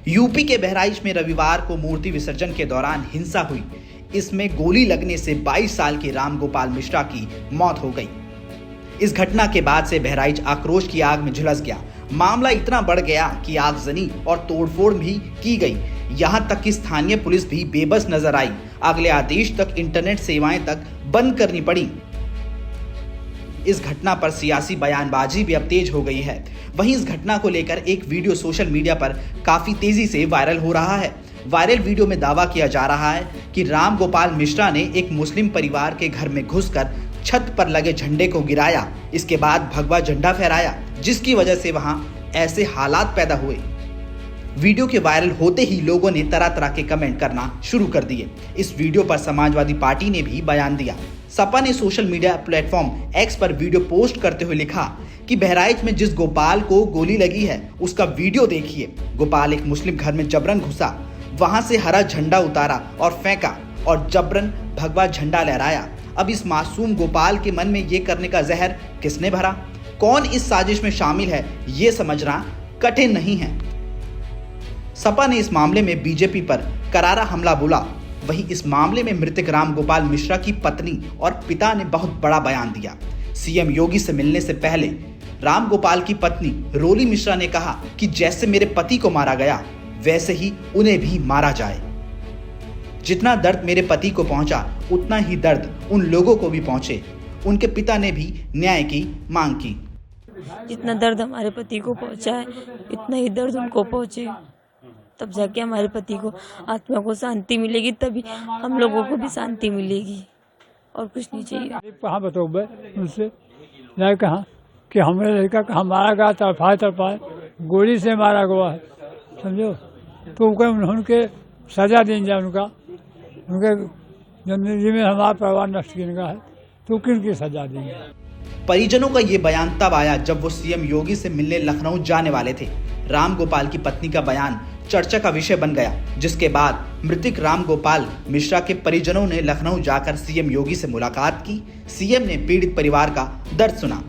UP के बहराइच में रविवार को मूर्ति विसर्जन के दौरान हिंसा हुई। इसमें गोली लगने से 22 साल के राम गोपाल मिश्रा की मौत हो गई। इस घटना के बाद से बहराइच आक्रोश की आग में झुलस गया। मामला इतना बढ़ गया कि आगजनी और तोड़फोड़ भी की गई। यहां तक कि स्थानीय पुलिस भी बेबस नजर आई। अगले आदेश तक इंटरनेट सेवाएं तक बंद करनी पड़ी। इस घटना पर सियासी बयानबाजी भी अब तेज हो गई है। वहीं इस घटना को लेकर एक वीडियो सोशल मीडिया पर काफी तेजी से वायरल हो रहा है। वायरल वीडियो में दावा किया जा रहा है कि राम गोपाल मिश्रा ने एक मुस्लिम परिवार के घर में घुसकर छत पर लगे झंडे को गिराया, इसके बाद भगवा झंडा फहराया, जिसकी वजह से वहां ऐसे हालात पैदा हुए। वीडियो के वायरल होते ही लोगों ने तरह तरह के कमेंट करना शुरू कर दिए। इस वीडियो पर समाजवादी पार्टी ने भी बयान दिया। सपा ने सोशल मीडिया प्लेटफॉर्म एक्स पर वीडियो पोस्ट करते हुए लिखा कि बहराइच में जिस गोपाल को गोली लगी है उसका वीडियो देखिए। गोपाल एक मुस्लिम घर में जबरन घुसा, वहां से हरा झंडा उतारा और फेंका और जबरन भगवा झंडा लहराया। अब इस मासूम गोपाल के मन में ये करने का जहर किसने भरा? कौन इस साजिश में शामिल है, ये समझना कठिन नहीं है। सपा ने इस मामले में बीजेपी पर करारा हमला बोला। वहीं इस मामले में मृतक राम गोपाल मिश्रा की पत्नी और पिता ने बहुत बड़ा बयान दिया। सीएम योगी से मिलने से पहले राम गोपाल की पत्नी रोली मिश्रा ने कहा कि जैसे मेरे पति को मारा गया वैसे ही उन्हें भी मारा जाए। जितना दर्द मेरे पति को पहुंचा उतना ही दर्द उन लोगों को भी पहुंचे। उनके पिता ने भी न्याय की मांग की। जितना दर्द हमारे पति को पहुंचा है इतना ही दर्द उनको पहुंचे, तब जाके हमारे पति को आत्मा को शांति मिलेगी, तभी हम लोगों को भी शांति मिलेगी। और कुछ नहीं चाहिए। कहाँ बताओ उनसे नहीं कहा कि हमारे लड़का कहाँ मारा गया, तड़पाए गोली से मारा गया है, समझो। तो उनके सजा दी जाए, उनके जिंदगी में हमारा परिवार नष्ट किया है तो किन सजा देंगे। परिजनों का ये बयान तब आया जब वो सीएम योगी से मिलने लखनऊ जाने वाले थे। राम गोपाल की पत्नी का बयान चर्चा का विषय बन गया, जिसके बाद मृतक राम गोपाल मिश्रा के परिजनों ने लखनऊ जाकर सीएम योगी से मुलाकात की। सीएम ने पीड़ित परिवार का दर्द सुना।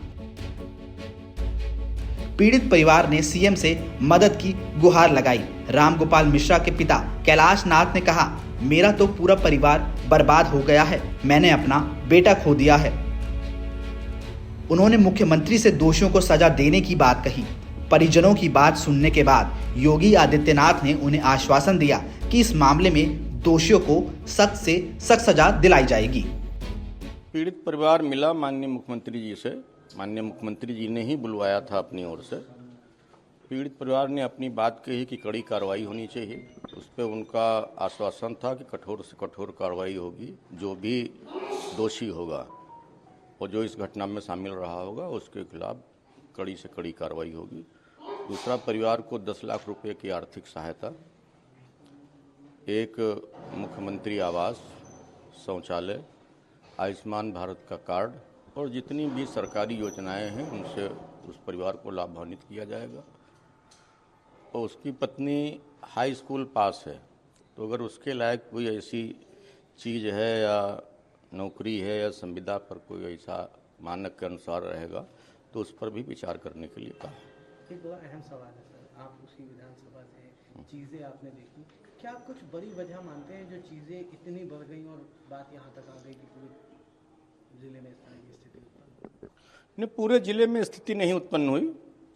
पीड़ित परिवार ने सीएम से मदद की गुहार लगाई। राम गोपाल मिश्रा के पिता कैलाश नाथ ने कहा, मेरा तो पूरा परिवार बर्बाद हो गया है, मैंने अपना बेटा खो दिया है। उन्होंने मुख्यमंत्री से दोषियों को सजा देने की बात कही। परिजनों की बात सुनने के बाद योगी आदित्यनाथ ने उन्हें आश्वासन दिया कि इस मामले में दोषियों को सख्त से सख्त सजा दिलाई जाएगी। पीड़ित परिवार मिला माननीय मुख्यमंत्री जी से। माननीय मुख्यमंत्री जी ने ही बुलवाया था अपनी ओर से। पीड़ित परिवार ने अपनी बात कही कि कड़ी कार्रवाई होनी चाहिए। उस पर उनका आश्वासन था कि कठोर से कठोर कार्रवाई होगी, जो भी दोषी होगा और जो इस घटना में शामिल रहा होगा उसके खिलाफ कड़ी से कड़ी कार्रवाई होगी। दूसरा, परिवार को 10 लाख रुपए की आर्थिक सहायता, एक मुख्यमंत्री आवास, शौचालय, आयुष्मान भारत का कार्ड और जितनी भी सरकारी योजनाएं हैं उनसे उस परिवार को लाभान्वित किया जाएगा। और उसकी पत्नी हाई स्कूल पास है, तो अगर उसके लायक कोई ऐसी चीज़ है या नौकरी है या संविदा पर कोई ऐसा मानक के अनुसार रहेगा तो उस पर भी विचार करने के लिए कहा। एक बड़ा अहम सवाल है सर, आप उसी विधानसभा से चीज़ें आपने देखी, क्या आप कुछ बड़ी वजह मानते हैं जो चीज़ें इतनी बढ़ गई और बात यहाँ तक आ गई कि पूरे जिले में इस तरह की स्थिति उत्पन्न? नहीं, पूरे जिले में स्थिति नहीं उत्पन्न हुई,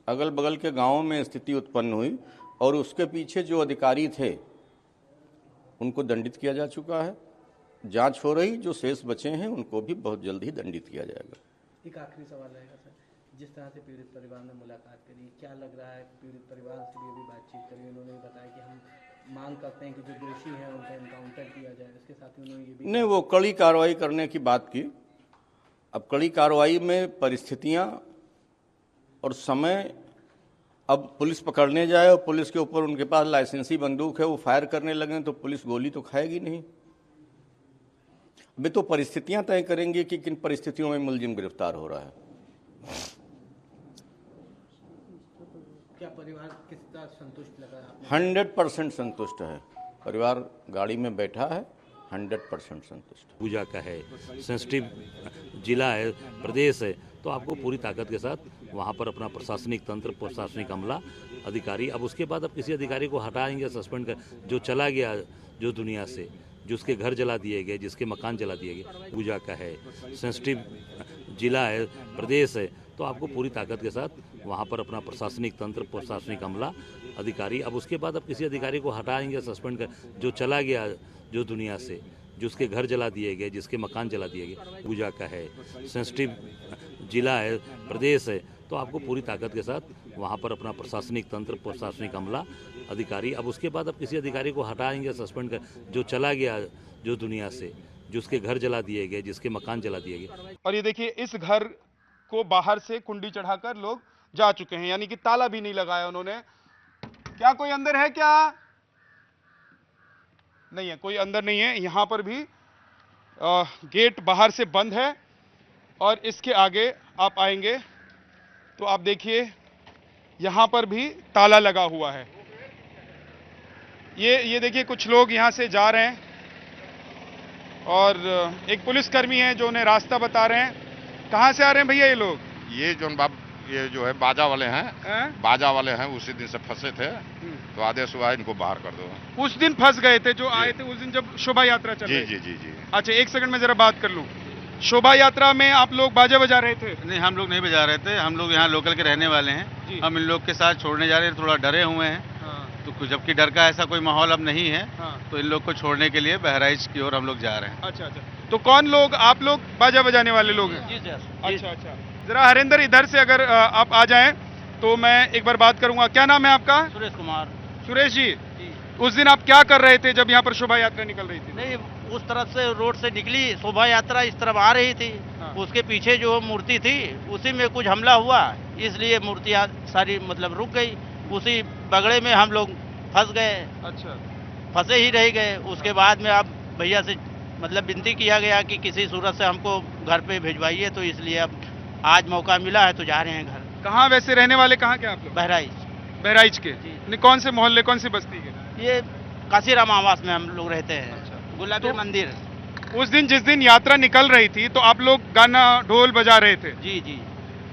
अगल बगल के गाँवों में स्थिति उत्पन्न हुई और उसके पीछे जो अधिकारी थे उनको दंडित किया जा चुका है। जांच हो रही, जो शेष बचे हैं उनको भी बहुत जल्द ही दंडित किया जाएगा। एक आखिरी सवाल रहेगा सर, जिस तरह से पीड़ित परिवार ने मुलाकात करी, क्या लग रहा है पीड़ित परिवार से भी अभी बातचीत करी? उन्होंने बताया कि हम मांग करते हैं कि जो दोषी हैं उनका एनकाउंटर किया जाए। इसके साथ ही उन्होंने ये भी नहीं, वो कड़ी कार्रवाई करने की बात की। अब कड़ी कार्रवाई में परिस्थितियां और समय, अब पुलिस पकड़ने जाए और पुलिस के ऊपर उनके पास लाइसेंसी बंदूक है, वो फायर करने लगे तो पुलिस गोली तो खाएगी नहीं। अभी तो परिस्थितियां तय करेंगी कि किन परिस्थितियों में मुलजिम गिरफ्तार हो रहा है। क्या परिवार किस तरह संतुष्ट लगा आपने? 100% संतुष्ट है। परिवार गाड़ी में बैठा है, 100% संतुष्ट। पूजा का है, सेंसिटिव जिला है, प्रदेश है, तो आपको पूरी ताकत के साथ वहाँ पर अपना प्रशासनिक तंत्र, प्रशासनिक अमला अधिकारी। अब उसके बाद अब किसी अधिकारी को हटाएंगे, सस्पेंड कर, जो चला गया जो दुनिया से, जिसके घर जला दिए गए, जिसके मकान जला दिए गए, पूजा का है, सेंसिटिव जिला है, प्रदेश है, तो आपको पूरी ताकत के साथ वहाँ पर अपना प्रशासनिक तंत्र, प्रशासनिक अमला, अधिकारी। अब उसके बाद अब किसी अधिकारी को हटाएंगे, सस्पेंड कर, जो चला गया जो दुनिया से, जिसके घर जला दिए गए, जिसके मकान जला दिए गए, पूजा का है, सेंसिटिव जिला है, प्रदेश है, तो आपको पूरी ताकत के साथ वहाँ पर अपना प्रशासनिक तंत्र, प्रशासनिक अमला, अधिकारी। अब उसके बाद अब किसी अधिकारी को हटाएंगे, सस्पेंड कर, जो चला गया जो दुनिया से, जिसके घर जला दिए गए, जिसके मकान जला दिए गए। और ये देखिए, इस घर को बाहर से कुंडी चढ़ाकर लोग जा चुके हैं, यानी कि ताला भी नहीं लगाया उन्होंने। क्या कोई अंदर है? क्या नहीं है, कोई अंदर नहीं है। यहां पर भी गेट बाहर से बंद है और इसके आगे आप आएंगे तो आप देखिए यहां पर भी ताला लगा हुआ है। ये देखिए, कुछ लोग यहां से जा रहे हैं और एक पुलिसकर्मी है जो उन्हें रास्ता बता रहे हैं। कहां से आ रहे हैं भैया ये लोग? ये जो है बाजा वाले हैं, बाजा वाले हैं, उसी दिन से फंसे थे तो आदेश हुआ इनको बाहर कर दो। उस दिन फंस गए थे जो आए थे उस दिन जब शोभा यात्रा चल रही थी? जी। अच्छा, एक सेकंड में जरा बात कर लूं। शोभा यात्रा में आप लोग बाजा बजा रहे थे? नहीं, हम लोग नहीं बजा रहे थे। हम लोग यहाँ लोकल के रहने वाले हैं। हम इन लोग के साथ छोड़ने जा रहे हैं, थोड़ा डरे हुए हैं। तो जबकि डर का ऐसा कोई माहौल अब नहीं है, तो इन लोग को छोड़ने के लिए बहराइच की ओर हम लोग जा रहे हैं। अच्छा। तो कौन लोग? आप लोग बाजा बजाने वाले लोग हैं? जी सर। अच्छा। जरा हरिंदर इधर से अगर आप आ जाएं तो मैं एक बार बात करूंगा। क्या नाम है आपका? सुरेश कुमार। सुरेश जी, उस दिन आप क्या कर रहे थे जब यहाँ पर शोभा यात्रा निकल रही थी? नहीं, उस तरफ से रोड से निकली शोभा यात्रा, इस तरफ आ रही थी। उसके पीछे जो मूर्ति थी उसी में कुछ हमला हुआ, इसलिए मूर्तियाँ सारी मतलब रुक गई। उसी बगड़े में हम लोग फंस गए। अच्छा। फंसे ही रह गए। उसके बाद में अब भैया से मतलब विनती किया गया कि किसी सूरत से हमको घर पे भिजवाइए, तो इसलिए अब आज मौका मिला है तो जा रहे हैं घर। कहाँ वैसे रहने वाले कहाँ के आप लोग? बहराइच के? नहीं, कौन से मोहल्ले, कौन सी बस्ती के? ये काशीराम आवास में हम लोग रहते हैं। अच्छा। गुलाबी मंदिर। उस दिन जिस दिन यात्रा निकल रही थी तो आप लोग गाना ढोल बजा रहे थे? जी।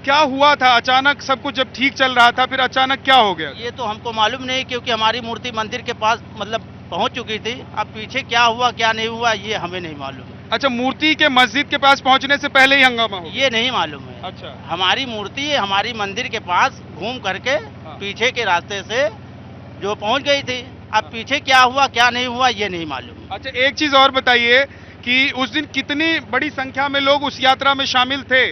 क्या हुआ था अचानक? सब कुछ जब ठीक चल रहा था फिर अचानक क्या हो गया? ये तो हमको मालूम नहीं, क्योंकि हमारी मूर्ति मंदिर के पास मतलब पहुंच चुकी थी। अब पीछे क्या हुआ क्या नहीं हुआ ये हमें नहीं मालूम। अच्छा, मूर्ति के मस्जिद के पास पहुंचने से पहले ही हंगामा हो? ये नहीं मालूम है। अच्छा। हमारी मूर्ति हमारी मंदिर के पास घूम करके पीछे के रास्ते से जो पहुंच गई थी। अब पीछे क्या हुआ क्या नहीं हुआ ये नहीं मालूम। अच्छा, एक चीज और बताइए कि उस दिन कितनी बड़ी संख्या में लोग उस यात्रा में शामिल थे?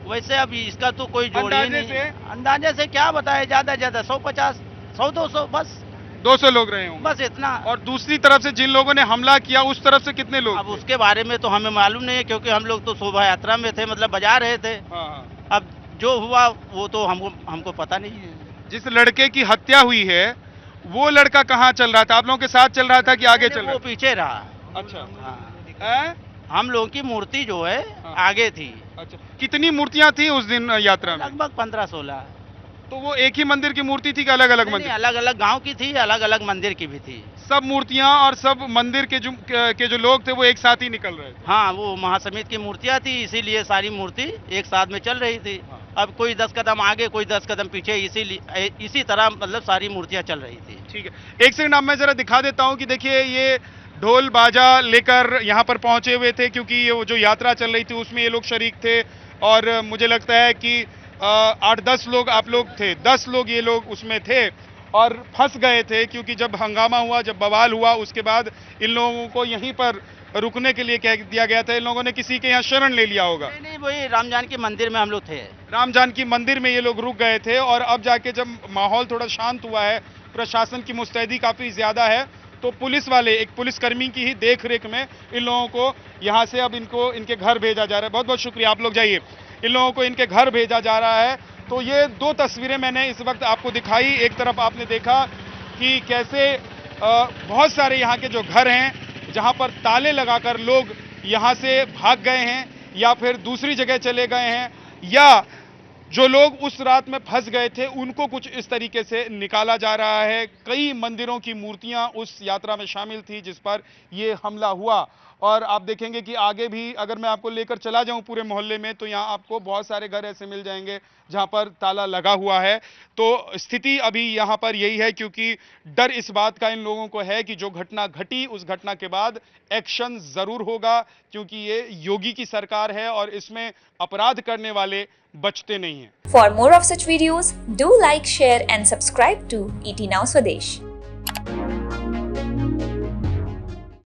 वैसे अब इसका तो कोई जोड़ ही नहीं। अंदाजे से क्या बताए, ज्यादा 150, 100-200, बस 200 लोग रहे होंगे, बस इतना। और दूसरी तरफ से जिन लोगों ने हमला किया उस तरफ से कितने लोग? अब उसके बारे में तो हमें मालूम नहीं है, क्योंकि हम लोग तो शोभा यात्रा में थे, मतलब बजा रहे थे। अब जो हुआ वो तो हमको पता नहीं है। जिस लड़के की हत्या हुई है वो लड़का कहाँ चल रहा था? आप लोगों के साथ चल रहा था कि आगे चल रहा था? वो पीछे रहा। अच्छा। हम लोगों की मूर्ति जो है आगे थी। अच्छा, कितनी मूर्तियां थी उस दिन यात्रा में? लगभग 15-16। तो वो एक ही मंदिर की मूर्ति थी कि अलग अलग मंदिर? अलग अलग गांव की थी, अलग अलग मंदिर की भी थी। सब मूर्तियां और सब मंदिर के जो लोग थे वो एक साथ ही निकल रहे थे? हाँ, वो महासमिति की मूर्तियां थी, इसीलिए सारी मूर्ति एक साथ में चल रही थी। अब कोई 10 कदम आगे कोई 10 कदम पीछे, इसी तरह मतलब सारी मूर्तियां चल रही थी। ठीक है, एक सेकंड आप मैं जरा दिखा देता हूँ कि देखिए ये ढोल बाजा लेकर यहाँ पर पहुंचे हुए थे, क्योंकि ये जो यात्रा चल रही थी उसमें ये लोग शरीक थे। और मुझे लगता है कि 8-10 लोग आप लोग थे, 10 लोग ये लोग उसमें थे और फंस गए थे, क्योंकि जब हंगामा हुआ, जब बवाल हुआ, उसके बाद इन लोगों को यहीं पर रुकने के लिए कह दिया गया था। इन लोगों ने किसी के यहाँ शरण ले लिया होगा। नहीं, वही रामजान की मंदिर में हम लोग थे। रामजान की मंदिर में ये लोग रुक गए थे और अब जाके जब माहौल थोड़ा शांत हुआ है, प्रशासन की मुस्तैदी काफी ज्यादा है, तो पुलिस वाले, एक पुलिसकर्मी की ही देख रेख में इन लोगों को यहाँ से अब इनको इनके घर भेजा जा रहा है। बहुत बहुत शुक्रिया, आप लोग जाइए। इन लोगों को इनके घर भेजा जा रहा है। तो ये 2 तस्वीरें मैंने इस वक्त आपको दिखाई। एक तरफ आपने देखा कि कैसे बहुत सारे यहाँ के जो घर हैं जहाँ पर ताले लगाकर लोग यहाँ से भाग गए हैं या फिर दूसरी जगह चले गए हैं, या जो लोग उस रात में फंस गए थे उनको कुछ इस तरीके से निकाला जा रहा है। कई मंदिरों की मूर्तियां उस यात्रा में शामिल थी जिस पर ये हमला हुआ। और आप देखेंगे कि आगे भी अगर मैं आपको लेकर चला जाऊं पूरे मोहल्ले में तो यहाँ आपको बहुत सारे घर ऐसे मिल जाएंगे जहां पर ताला लगा हुआ है। तो स्थिति अभी यहाँ पर यही है, क्योंकि डर इस बात का इन लोगों को है कि जो घटना घटी उस घटना के बाद एक्शन जरूर होगा, क्योंकि ये योगी की सरकार है और इसमें अपराध करने वाले बचते नहीं हैं। For more of such videos, do like, share and subscribe to ET Now Swadesh.